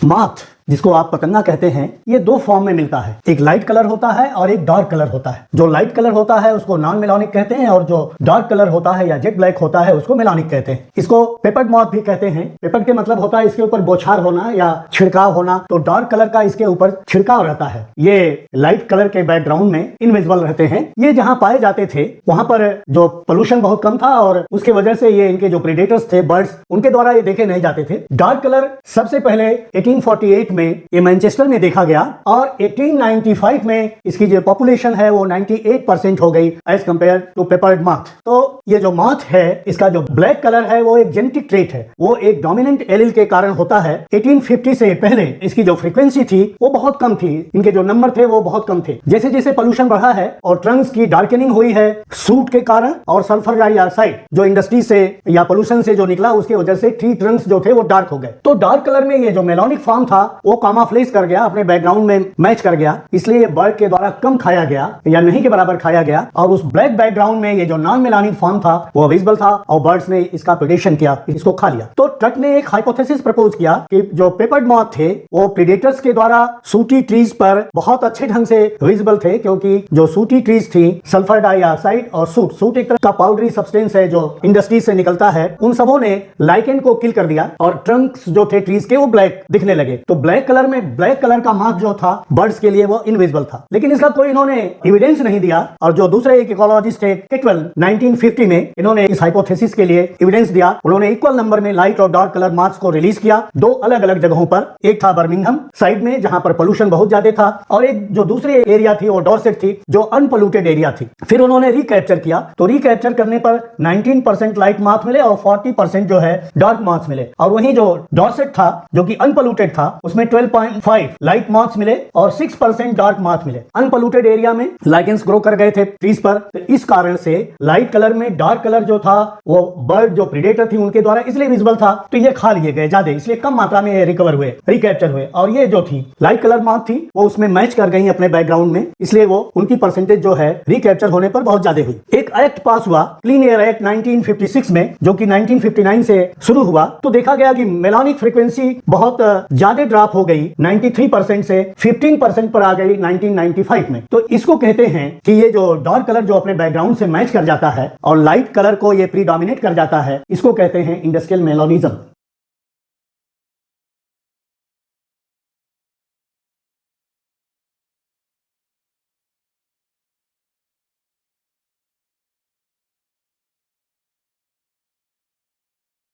माथ जिसको आप पतंगा कहते हैं, ये दो फॉर्म में मिलता है। एक लाइट कलर होता है और एक डार्क कलर होता है। जो लाइट कलर होता है उसको नॉन मेलानिक कहते हैं और जो डार्क कलर होता है या जेट ब्लैक होता है उसको मेलानिक कहते हैं। इसको पेपर्ड मॉथ भी कहते हैं। पेपर्ड के मतलब होता है इसके ऊपर बौछार होना या छिड़काव होना, तो डार्क कलर का इसके ऊपर छिड़काव रहता है। ये लाइट कलर के बैकग्राउंड में इनविजिबल रहते हैं। ये जहां पाए जाते थे वहां पर जो पोल्यूशन बहुत कम था और उसके वजह से ये इनके जो प्रेडेटर्स थे बर्ड्स, उनके द्वारा ये देखे नहीं जाते थे। डार्क कलर सबसे पहले 1848 में ये मैनचेस्टर में देखा गया और 1895 में इसकी जो पॉपुलेशन है वो 98% हो गई as compare to peppered moth. तो ये जो मॉथ है इसका जो ब्लैक कलर है वो एक जेनेटिक ट्रेट है, वो एक डोमिनेंट एलील के कारण होता है। 1850 से पहले इसकी जो फ्रीक्वेंसी थी वो बहुत कम थी, इनके जो नंबर थे वो बहुत कम थे। जैसे जैसे पोल्यूशन बढ़ा है और ट्रंक्स की डार्कनिंग हुई है सूट के कारण और सल्फर डाइऑक्साइड जो इंडस्ट्री से या पोल्यूशन से जो निकला उसके वजह से ट्री ट्रंक्स जो थे वो डार्क हो गए। तो डार्क कलर में ये जो मेलानिक फॉर्म था वो कामाफ्लेज कर गया, अपने बैकग्राउंड में मैच कर गया, इसलिए बर्ड के द्वारा कम खाया गया या नहीं के बराबर खाया गया और उस ब्लैक बैकग्राउंड में ये जो नॉन मेलानिक फॉर्म था वो विजिबल था और बर्ड्स ने इसका प्रेडेशन किया, इसको खा लिया। तो ट्रक ने एक हाइपोथेसिस प्रपोज किया कि जो पेपर्ड मॉथ थे वो प्रेडेटर्स के द्वारा सूटी ट्रीज पर बहुत अच्छे ढंग से विजिबल थे, क्योंकि जो सूटी ट्रीज थी सल्फर डाइऑक्साइड और सूट एक तरह का पाउडरी सब्सटेंस है जो इंडस्ट्री से निकलता है, उन सबों ने लाइकेन को किल कर दिया और ट्रंक्स जो थे ट्रीज के वो ब्लैक दिखने लगे। तो ब्लैक कलर में ब्लैक कलर का मार्क जो था बर्ड्स के लिए वो इनविजिबल था, लेकिन इसका कोई इन्होंने एविडेंस नहीं दिया। और जो दूसरे एक इकोलॉजिस्ट थे केटवेल 1950 में इन्होंने इस हाइपोथेसिस के लिए एविडेंस दिया। उन्होंने इक्वल नंबर में लाइट और डार्क कलर मार्क्स को रिलीज किया दो अलग अलग जगहों पर। एक था बर्मिंघम साइड में जहां पर पोल्यूशन बहुत ज्यादा था और एक जो दूसरी एरिया थी वो डॉर्सेट थी जो अनपोल्यूटेड एरिया थी। फिर उन्होंने रिकैप्चर किया, तो रिकैप्चर करने पर 19% लाइट मार्क्स मिले और 40% जो है डार्क मार्क्स मिले। और वहीं जो डॉर्सेट था जो कि अनपोल्यूटेड था उसमें 12.5 लाइट मार्क्स मिले और 6% डार्क मार्क्स मिले। अनपोल्यूटेड एरिया में लाइकेंस ग्रो कर गए थे ट्रीज पर, तो इस कारण से लाइट कलर में डार्क कलर जो था वो बर्ड जो प्रेडेटर थी उनके द्वारा इसलिए विजिबल था, तो ये खा लिए गए ज्यादा, इसलिए कम मात्रा में रिकवर हुए, रिकैप्चर हुए। और ये जो थी लाइट कलर मार्क थी वो उसमें मैच कर गई अपने बैकग्राउंड में, इसलिए वो उनकी परसेंटेज जो है रिकैप्चर होने पर बहुत ज्यादा हुई। एक एक्ट पास हुआ क्लीन एयर एक्ट 1956 में जो कि 1959 से शुरू हुआ, तो देखा गया कि मेलानिक फ्रीक्वेंसी बहुत ज्यादा ड्रॉप हो गई, 93% से 15% पर आ गई 1995 में। तो इसको कहते हैं कि ये जो डार्क कलर जो अपने बैकग्राउंड से मैच कर जाता है और लाइट कलर को ये प्रीडोमिनेट कर जाता है, इसको कहते हैं इंडस्ट्रियल मेलानिज्म।